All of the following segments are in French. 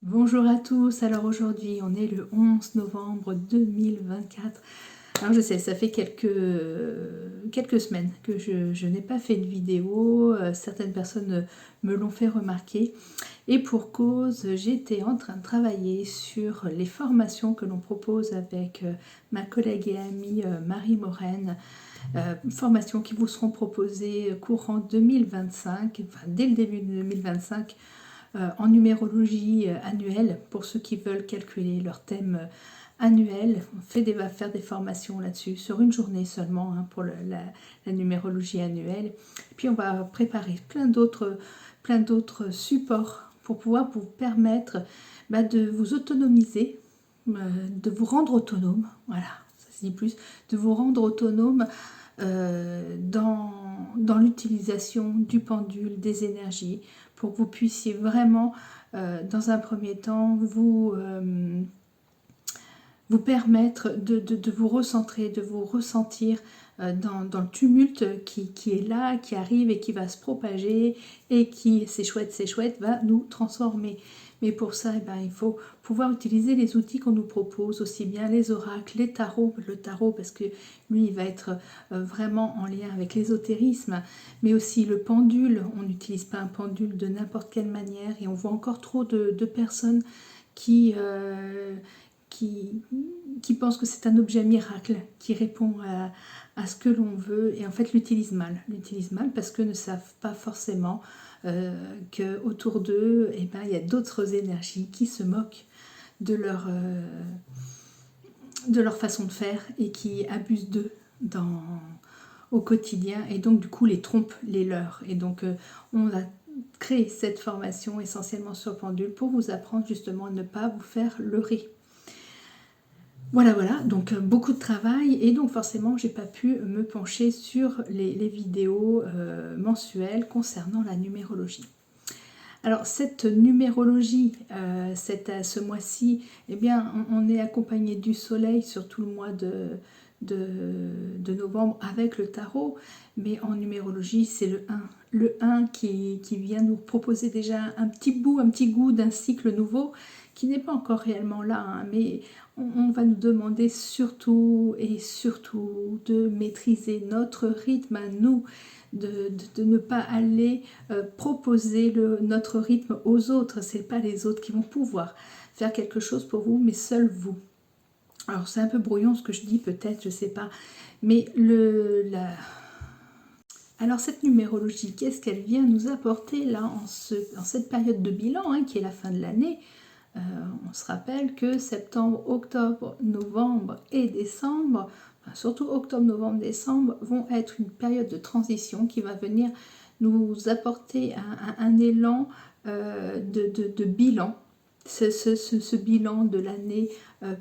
Bonjour à tous, alors aujourd'hui on est le 11 novembre 2024. Alors je sais, ça fait quelques semaines que je n'ai pas fait de vidéo, certaines personnes me l'ont fait remarquer. Et pour cause, j'étais en train de travailler sur les formations que l'on propose avec ma collègue et amie Marie Morène. Formations qui vous seront proposées courant 2025, enfin dès le début de 2025, en numérologie annuelle, pour ceux qui veulent calculer leur thème annuel. On va faire des formations là-dessus, sur une journée seulement, pour la numérologie annuelle. Et puis on va préparer plein d'autres supports pour pouvoir vous permettre de vous autonomiser, de vous rendre autonome, voilà, ça se dit plus, de vous rendre autonome dans l'utilisation du pendule, des énergies, pour que vous puissiez vraiment, dans un premier temps, vous permettre de vous recentrer, de vous ressentir dans le tumulte qui est là, qui arrive et qui va se propager et qui, c'est chouette, va nous transformer. Mais pour ça, il faut pouvoir utiliser les outils qu'on nous propose, aussi bien les oracles, les tarots, le tarot parce que lui il va être vraiment en lien avec l'ésotérisme, mais aussi le pendule. On n'utilise pas un pendule de n'importe quelle manière et on voit encore trop de personnes qui pensent que c'est un objet miracle qui répond à ce que l'on veut et en fait l'utilisent mal. L'utilisent mal parce que ne savent pas forcément qu'autour d'eux, il y a d'autres énergies qui se moquent de leur façon de faire et qui abusent d'eux au quotidien et donc du coup les trompent, les leurs. Et donc on va créer cette formation essentiellement sur pendule pour vous apprendre justement à ne pas vous faire leurrer. Voilà, donc beaucoup de travail et donc forcément j'ai pas pu me pencher sur les vidéos mensuelles concernant la numérologie. Alors cette numérologie, ce mois-ci, on est accompagné du soleil sur tout le mois de novembre avec le tarot, mais en numérologie c'est le 1. Le 1 qui vient nous proposer déjà un petit goût d'un cycle nouveau qui n'est pas encore réellement là, mais on va nous demander surtout de maîtriser notre rythme à nous, de ne pas aller proposer notre rythme aux autres. Ce n'est pas les autres qui vont pouvoir faire quelque chose pour vous, mais seul vous. Alors c'est un peu brouillon ce que je dis peut-être, je ne sais pas, mais alors cette numérologie, qu'est-ce qu'elle vient nous apporter là en cette période de bilan qui est la fin de l'année? On se rappelle que septembre, octobre, novembre et décembre, surtout octobre, novembre, décembre, vont être une période de transition qui va venir nous apporter un élan de bilan. Ce bilan de l'année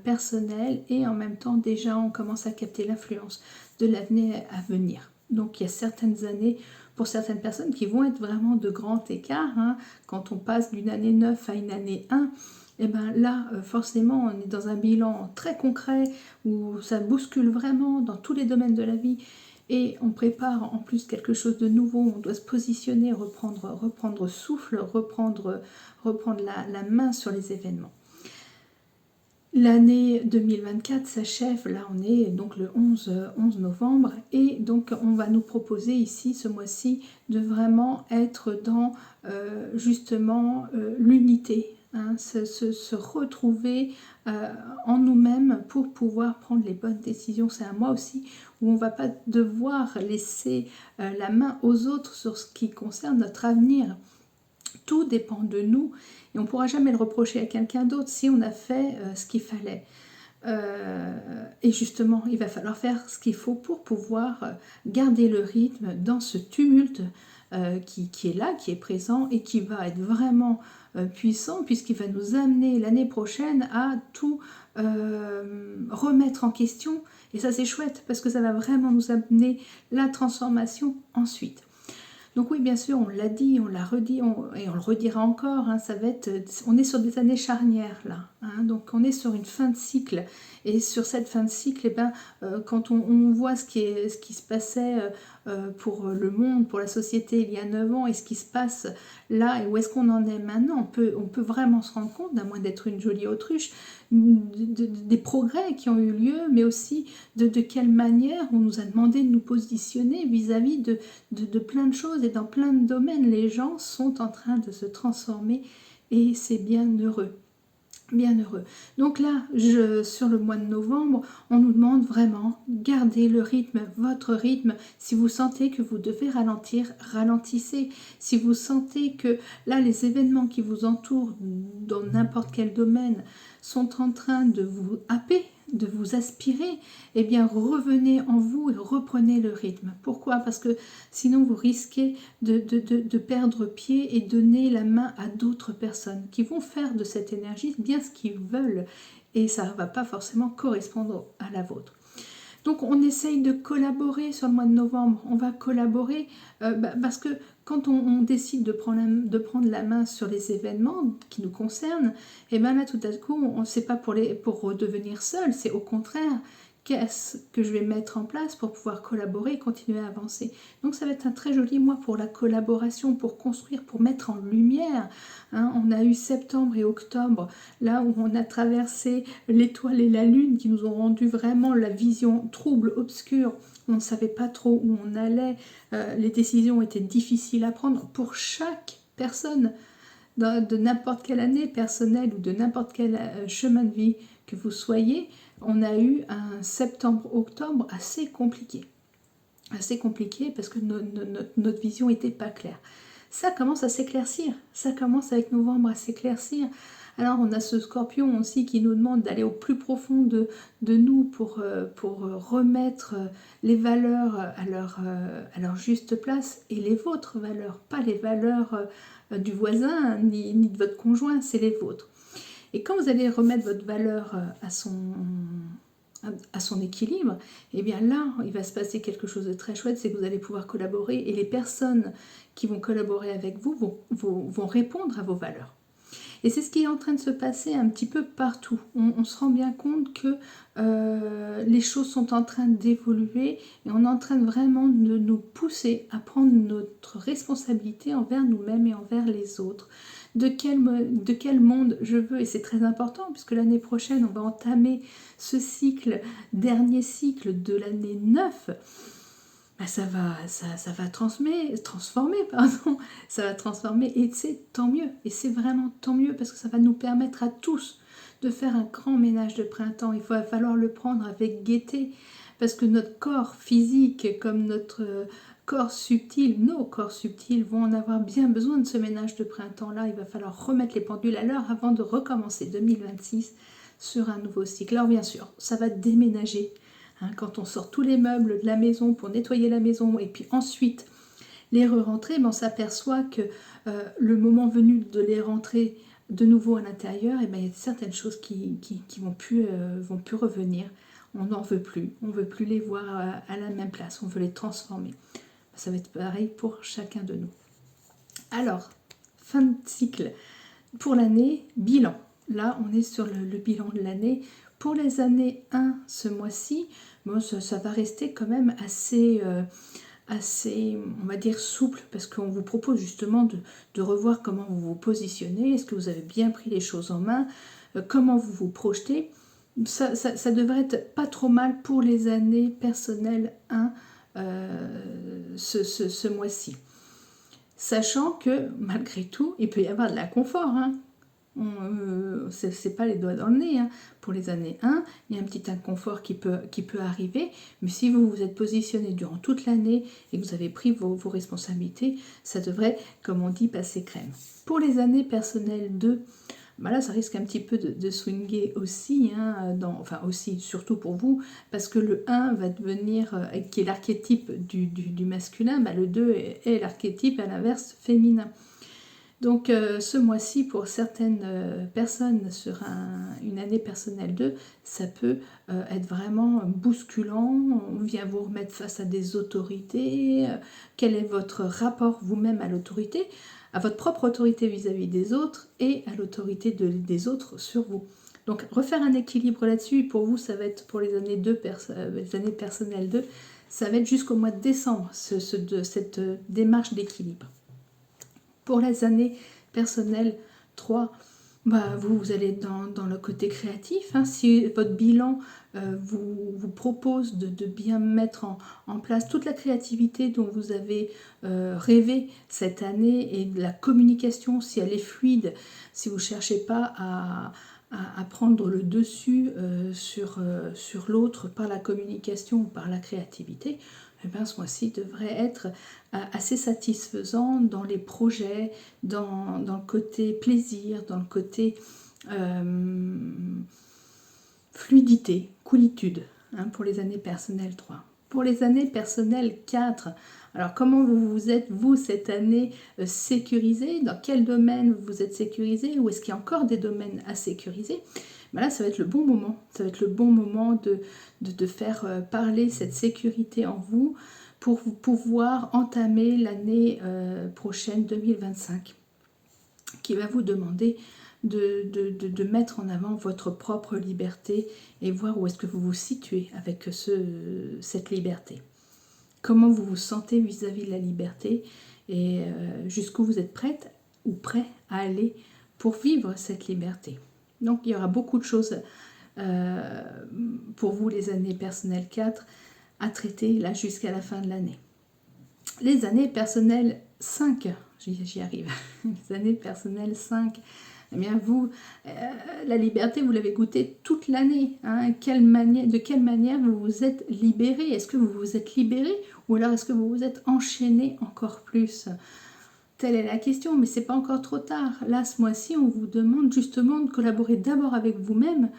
personnelle et en même temps déjà on commence à capter l'influence de l'année à venir. Donc il y a certaines années pour certaines personnes qui vont être vraiment de grands écarts, quand on passe d'une année 9 à une année 1, et là forcément on est dans un bilan très concret où ça bouscule vraiment dans tous les domaines de la vie et on prépare en plus quelque chose de nouveau, on doit se positionner, reprendre souffle, reprendre la main sur les événements. L'année 2024 s'achève, là on est donc le 11 novembre et donc on va nous proposer ici ce mois-ci de vraiment être dans justement l'unité, se retrouver en nous-mêmes pour pouvoir prendre les bonnes décisions. C'est un mois aussi où on ne va pas devoir laisser la main aux autres sur ce qui concerne notre avenir. Tout dépend de nous et on ne pourra jamais le reprocher à quelqu'un d'autre si on a fait ce qu'il fallait. Et justement, il va falloir faire ce qu'il faut pour pouvoir garder le rythme dans ce tumulte qui est là, qui est présent et qui va être vraiment puissant puisqu'il va nous amener l'année prochaine à tout remettre en question. Et ça c'est chouette parce que ça va vraiment nous amener la transformation ensuite. Donc oui, bien sûr, on l'a dit, on l'a redit, et on le redira encore, ça va être, on est sur des années charnières là, donc on est sur une fin de cycle, et sur cette fin de cycle, quand on voit ce qui se passait pour le monde, pour la société il y a 9 ans et ce qui se passe là et où est-ce qu'on en est maintenant, on peut vraiment se rendre compte, à moins d'être une jolie autruche, des progrès qui ont eu lieu, mais aussi de quelle manière on nous a demandé de nous positionner vis-à-vis de plein de choses et dans plein de domaines. Les gens sont en train de se transformer et c'est bien heureux. Bien heureux. Donc là, sur le mois de novembre, on nous demande vraiment, gardez le rythme, votre rythme. Si vous sentez que vous devez ralentir, ralentissez. Si vous sentez que là, les événements qui vous entourent dans n'importe quel domaine sont en train de vous happer, de vous aspirer, eh bien revenez en vous et reprenez le rythme. Pourquoi? Parce que sinon vous risquez de perdre pied et donner la main à d'autres personnes qui vont faire de cette énergie bien ce qu'ils veulent et ça ne va pas forcément correspondre à la vôtre. Donc on essaye de collaborer sur le mois de novembre, on va collaborer parce que quand on décide de prendre la main sur les événements qui nous concernent, et bien là tout à coup, on ne sait pas pour redevenir seul, c'est au contraire, qu'est-ce que je vais mettre en place pour pouvoir collaborer et continuer à avancer. Donc ça va être un très joli mois pour la collaboration, pour construire, pour mettre en lumière. Hein, on a eu septembre et octobre, là où on a traversé l'étoile et la lune qui nous ont rendu vraiment la vision trouble, obscure. On ne savait pas trop où on allait, les décisions étaient difficiles à prendre pour chaque personne de n'importe quelle année personnelle ou de n'importe quel chemin de vie que vous soyez. On a eu un septembre-octobre assez compliqué parce que notre vision n'était pas claire. Ça commence à s'éclaircir, ça commence avec novembre à s'éclaircir. Alors on a ce scorpion aussi qui nous demande d'aller au plus profond de nous pour remettre les valeurs à leur juste place et les vôtres valeurs, pas les valeurs du voisin ni de votre conjoint, c'est les vôtres. Et quand vous allez remettre votre valeur à son équilibre, et bien là, il va se passer quelque chose de très chouette, c'est que vous allez pouvoir collaborer et les personnes qui vont collaborer avec vous vont répondre à vos valeurs. Et c'est ce qui est en train de se passer un petit peu partout. On se rend bien compte que les choses sont en train d'évoluer et on est en train vraiment de nous pousser à prendre notre responsabilité envers nous-mêmes et envers les autres. De quel monde je veux, et c'est très important puisque l'année prochaine on va entamer ce dernier cycle de l'année 9. Ça va transformer, ça va transformer et c'est tant mieux, et c'est vraiment tant mieux parce que ça va nous permettre à tous de faire un grand ménage de printemps. Il va falloir le prendre avec gaieté parce que notre corps physique comme notre corps subtil, nos corps subtils vont en avoir bien besoin de ce ménage de printemps-là. Il va falloir remettre les pendules à l'heure avant de recommencer 2026 sur un nouveau cycle. Alors bien sûr, ça va déménager. Quand on sort tous les meubles de la maison pour nettoyer la maison et puis ensuite les re-rentrer, on s'aperçoit que le moment venu de les rentrer de nouveau à l'intérieur, il y a certaines choses qui vont plus revenir. On n'en veut plus, on ne veut plus les voir à la même place, on veut les transformer. Ça va être pareil pour chacun de nous. Alors, fin de cycle. Pour l'année, bilan. Là, on est sur le bilan de l'année. Pour les années 1, ce mois-ci, ça va rester quand même assez, on va dire, souple, parce qu'on vous propose justement de revoir comment vous vous positionnez, est-ce que vous avez bien pris les choses en main, comment vous vous projetez. Ça devrait être pas trop mal pour les années personnelles 1 ce mois-ci. Sachant que, malgré tout, il peut y avoir de l'inconfort, c'est pas les doigts dans le nez. Pour les années 1, il y a un petit inconfort qui peut arriver, mais si vous vous êtes positionné durant toute l'année et que vous avez pris vos responsabilités, ça devrait, comme on dit, passer crème. Pour les années personnelles 2, là ça risque un petit peu de swinger aussi, aussi surtout pour vous, parce que le 1 va devenir, qui est l'archétype du masculin, le 2 est l'archétype à l'inverse féminin. Donc ce mois-ci, pour certaines personnes sur une année personnelle 2, ça peut être vraiment bousculant. On vient vous remettre face à des autorités. Quel est votre rapport vous-même à l'autorité, à votre propre autorité vis-à-vis des autres et à l'autorité des autres sur vous. Donc refaire un équilibre là-dessus, pour vous, ça va être pour les années personnelles 2, Ça va être jusqu'au mois de décembre, cette démarche d'équilibre. Pour les années personnelles 3, vous allez dans le côté créatif. Hein. Si votre bilan vous propose de bien mettre en place toute la créativité dont vous avez rêvé cette année et de la communication, si elle est fluide, si vous ne cherchez pas à prendre le dessus sur l'autre par la communication ou par la créativité, eh bien, ce mois-ci devrait être assez satisfaisant dans les projets, dans le côté plaisir, dans le côté fluidité, coolitude, hein, pour les années personnelles 3. Pour les années personnelles 4, alors comment vous êtes, vous, cette année, sécurisé? Dans quel domaine vous êtes sécurisé? Ou est-ce qu'il y a encore des domaines à sécuriser? Là, ça va être le bon moment. Ça va être le bon moment de faire parler cette sécurité en vous pour vous pouvoir entamer l'année prochaine, 2025, qui va vous demander de mettre en avant votre propre liberté et voir où est-ce que vous vous situez avec cette liberté. Comment vous vous sentez vis-à-vis de la liberté et jusqu'où vous êtes prête ou prêt à aller pour vivre cette liberté. Donc il y aura beaucoup de choses pour vous, les années personnelles 4, à traiter là jusqu'à la fin de l'année. Les années personnelles 5, j'y arrive, les années personnelles 5, eh bien vous, la liberté, vous l'avez goûtée toute l'année. Hein. De quelle manière vous vous êtes libéré? Est-ce que vous vous êtes libéré ou alors est-ce que vous vous êtes enchaîné encore plus? Telle est la question, mais c'est pas encore trop tard. Là, ce mois-ci, on vous demande justement de collaborer d'abord avec vous-même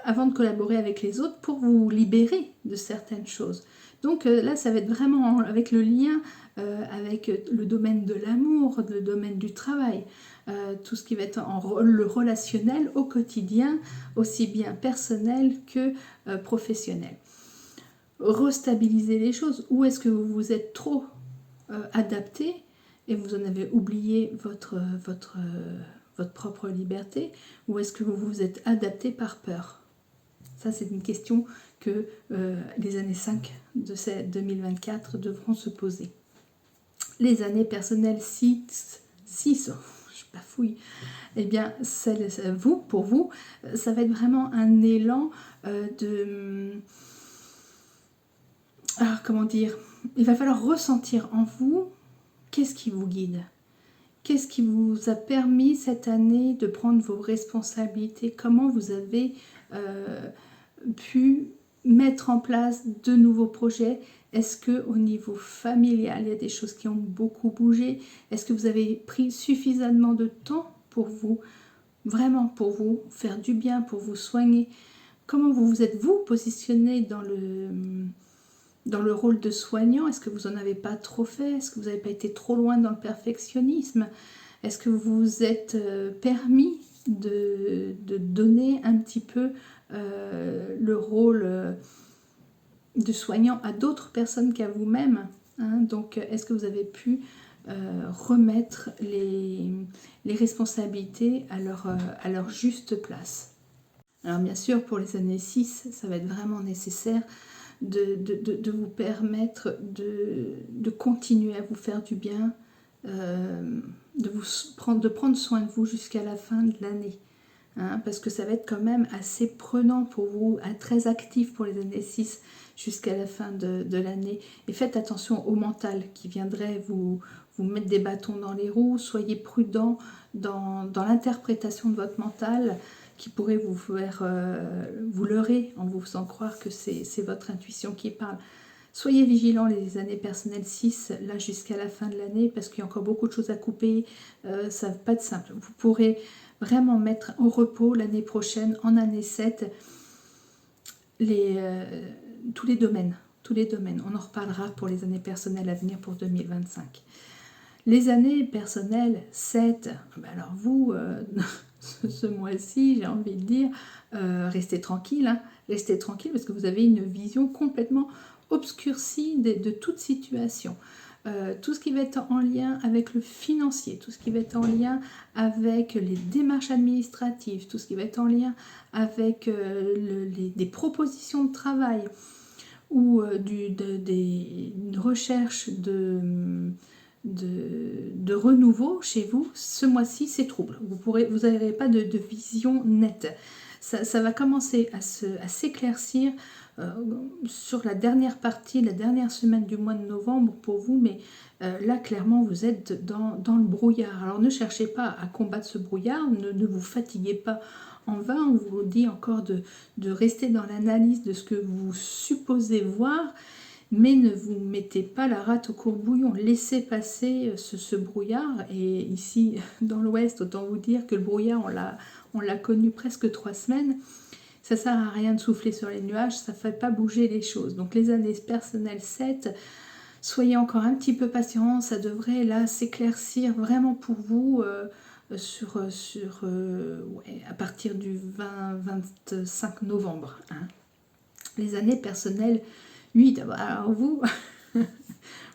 avant de collaborer avec les autres pour vous libérer de certaines choses. Donc là, ça va être vraiment avec le lien avec le domaine de l'amour, le domaine du travail, tout ce qui va être le relationnel au quotidien, aussi bien personnel que professionnel. Restabiliser les choses. Où est-ce que vous vous êtes trop adapté et vous en avez oublié votre propre liberté, ou est-ce que vous vous êtes adapté par peur? Ça, c'est une question que les années 5 de 2024 devront se poser. Les années personnelles 6, je bafouille, eh bien, pour vous, ça va être vraiment un élan comment dire, il va falloir ressentir en vous qu'est-ce qui vous guide. Qu'est-ce qui vous a permis cette année de prendre vos responsabilités? Comment vous avez pu mettre en place de nouveaux projets? Est-ce qu'au niveau familial, il y a des choses qui ont beaucoup bougé? Est-ce que vous avez pris suffisamment de temps pour vous, vraiment pour vous, faire du bien, pour vous soigner? Comment vous êtes, vous, positionné dans le rôle de soignant? Est-ce que vous n'en avez pas trop fait? Est-ce que vous n'avez pas été trop loin dans le perfectionnisme? Est-ce que vous vous êtes permis de donner un petit peu le rôle de soignant à d'autres personnes qu'à vous-même, hein? Donc, est-ce que vous avez pu remettre les responsabilités à leur juste place? Alors, bien sûr, pour les années 6, ça va être vraiment nécessaire de vous permettre de continuer à vous faire du bien, de prendre soin de vous jusqu'à la fin de l'année. Hein, parce que ça va être quand même assez prenant pour vous, très actif pour les années 6 jusqu'à la fin de l'année. Et faites attention au mental qui viendrait vous mettre des bâtons dans les roues. Soyez prudent dans l'interprétation de votre mental qui pourrait vous faire vous leurrer en vous faisant croire que c'est votre intuition qui parle. Soyez vigilants les années personnelles 6, là jusqu'à la fin de l'année, parce qu'il y a encore beaucoup de choses à couper, ça va pas être simple. Vous pourrez vraiment mettre au repos l'année prochaine, en année 7, tous les domaines. On en reparlera pour les années personnelles à venir pour 2025. Les années personnelles 7, alors vous, ce mois-ci, j'ai envie de dire, restez tranquille, hein, restez tranquille parce que vous avez une vision complètement obscurcie de toute situation. Tout ce qui va être en lien avec le financier, tout ce qui va être en lien avec les démarches administratives, tout ce qui va être en lien avec des propositions de travail, ou une recherche de renouveau chez vous, ce mois-ci, c'est trouble. Vous n'aurez pas de vision nette. Ça va commencer à s'éclaircir sur la dernière partie, la dernière semaine du mois de novembre pour vous, mais là, clairement, vous êtes dans le brouillard. Alors, ne cherchez pas à combattre ce brouillard, ne vous fatiguez pas en vain. On vous dit encore de rester dans l'analyse de ce que vous supposez voir, mais ne vous mettez pas la rate au courbouillon, laissez passer ce brouillard. Et ici, dans l'Ouest, autant vous dire que le brouillard, on l'a connu presque 3 semaines. Ça ne sert à rien de souffler sur les nuages, ça ne fait pas bouger les choses. Donc les années personnelles 7, soyez encore un petit peu patient, ça devrait là s'éclaircir vraiment pour vous à partir du 20-25 novembre. Hein. Les années personnelles 8, alors vous,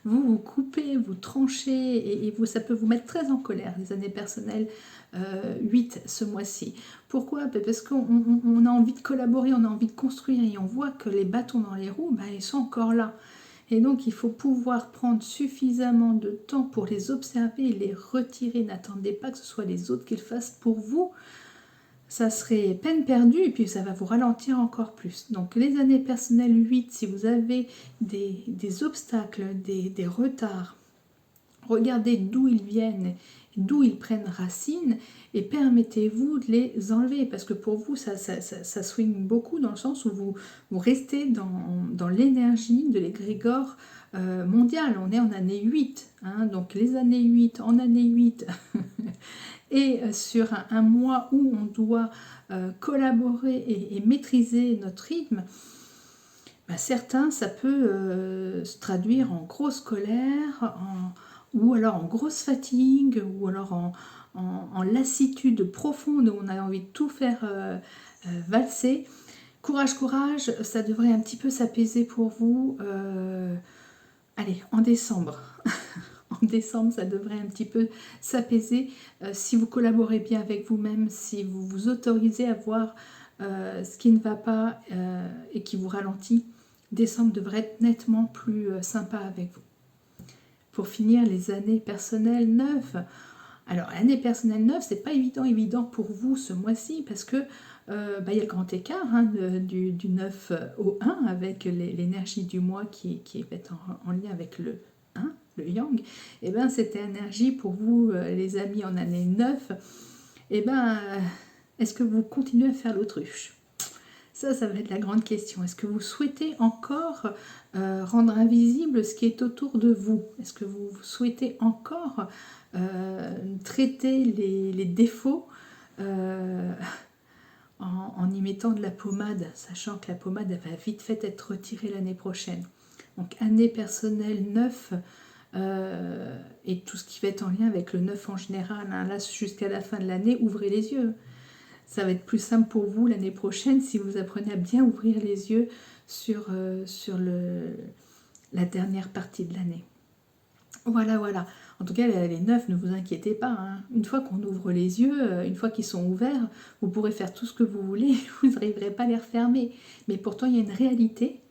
vous coupez, vous tranchez, et ça peut vous mettre très en colère, les années personnelles 8 ce mois-ci. Pourquoi? Parce qu'on a envie de collaborer, on a envie de construire, et on voit que les bâtons dans les roues, ils sont encore là. Et donc, il faut pouvoir prendre suffisamment de temps pour les observer et les retirer. N'attendez pas que ce soit les autres qui le fassent pour vous. Ça serait peine perdue et puis ça va vous ralentir encore plus. Donc, les années personnelles 8, si vous avez des obstacles, des retards, regardez d'où ils viennent, d'où ils prennent racine et permettez-vous de les enlever. Parce que pour vous, ça swing beaucoup dans le sens où vous restez dans l'énergie de l'égrégore mondial. On est en année 8. Hein, donc les années 8, en année 8, et sur un mois où on doit collaborer et maîtriser notre rythme, certains, ça peut se traduire en grosse colère, ou alors en grosse fatigue, ou alors en lassitude profonde où on a envie de tout faire valser. Courage, courage, ça devrait un petit peu s'apaiser pour vous. Allez, en décembre. En décembre, ça devrait un petit peu s'apaiser si vous collaborez bien avec vous-même, si vous vous autorisez à voir ce qui ne va pas et qui vous ralentit. Décembre devrait être nettement plus sympa avec vous. Pour finir, les années personnelles 9. Alors, l'année personnelle 9, c'est pas évident pour vous ce mois-ci parce que y a le grand écart du 9 au 1 avec l'énergie du mois qui est en lien avec le 1, le yang. Et bien, cette énergie pour vous, les amis, en année 9, est-ce que vous continuez à faire l'autruche? Ça va être la grande question. Est-ce que vous souhaitez encore rendre invisible ce qui est autour de vous? Est-ce que vous souhaitez encore traiter les défauts en y mettant de la pommade, sachant que la pommade elle va vite fait être retirée l'année prochaine? Donc année personnelle 9 et tout ce qui va être en lien avec le 9 en général, hein, là jusqu'à la fin de l'année, ouvrez les yeux. Ça va être plus simple pour vous l'année prochaine si vous apprenez à bien ouvrir les yeux sur la dernière partie de l'année. Voilà. En tout cas, les 9, ne vous inquiétez pas. Hein. Une fois qu'on ouvre les yeux, une fois qu'ils sont ouverts, vous pourrez faire tout ce que vous voulez, vous n'arriverez pas à les refermer. Mais pourtant, il y a une réalité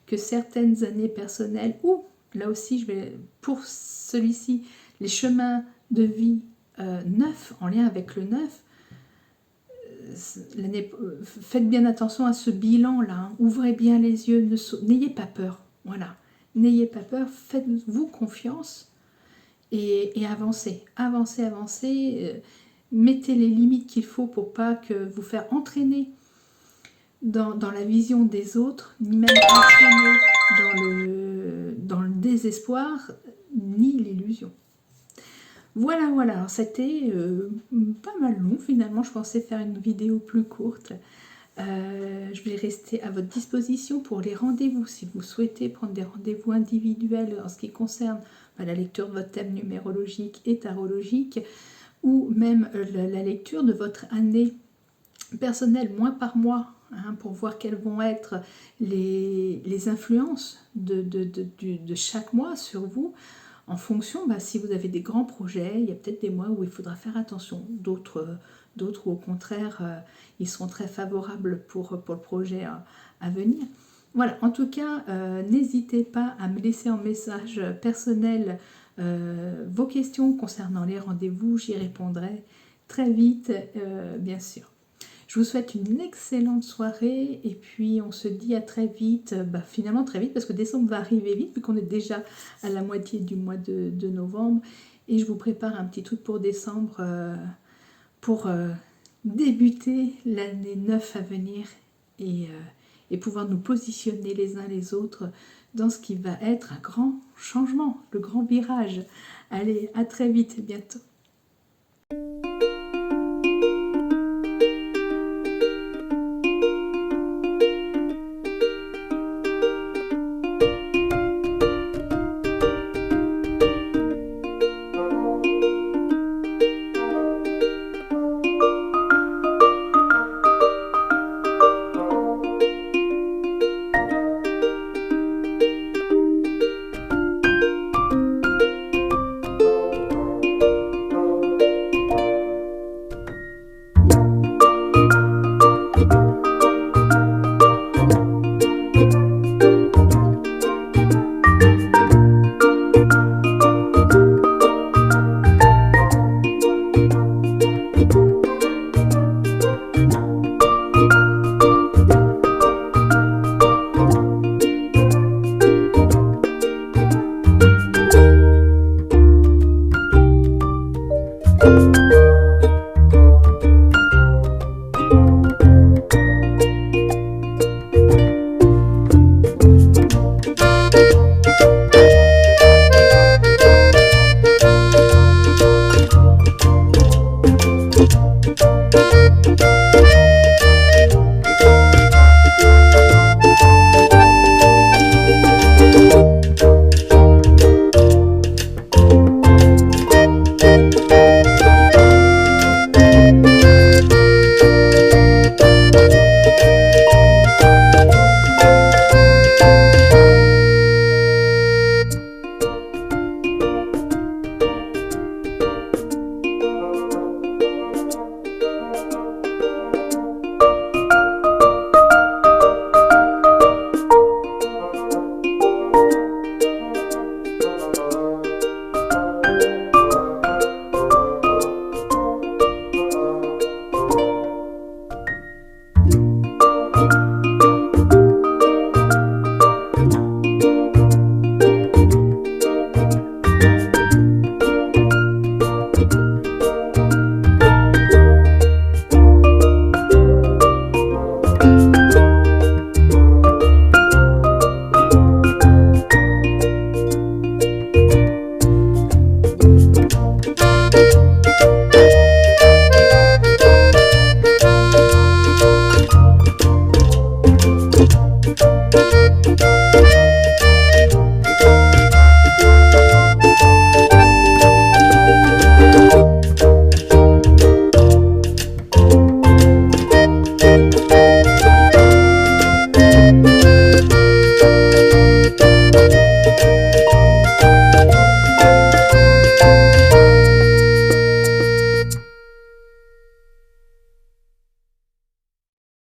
que certaines années personnelles, ou là aussi, pour celui-ci, les chemins de vie 9, en lien avec le 9, faites bien attention à ce bilan-là. Hein. Ouvrez bien les yeux, n'ayez pas peur. Voilà. N'ayez pas peur, faites-vous confiance et avancez. Mettez les limites qu'il faut pour pas que vous faire entraîner dans la vision des autres, ni même entraîner dans le désespoir, ni l'illusion. Voilà. Alors, c'était pas mal long finalement. Je pensais faire une vidéo plus courte. Je vais rester à votre disposition pour les rendez-vous. Si vous souhaitez prendre des rendez-vous individuels en ce qui concerne la lecture de votre thème numérologique et tarologique, ou même la lecture de votre année personnelle mois par mois, pour voir quelles vont être les influences de chaque mois sur vous. En fonction, si vous avez des grands projets, il y a peut-être des mois où il faudra faire attention. D'autres où au contraire, ils seront très favorables pour le projet à venir. Voilà, en tout cas, n'hésitez pas à me laisser en message personnel vos questions concernant les rendez-vous, j'y répondrai très vite, bien sûr. Je vous souhaite une excellente soirée et puis on se dit à très vite, finalement très vite parce que décembre va arriver vite vu qu'on est déjà à la moitié du mois de novembre et je vous prépare un petit truc pour décembre pour débuter l'année 9 à venir et pouvoir nous positionner les uns les autres dans ce qui va être un grand changement, le grand virage. Allez, à très vite, bientôt.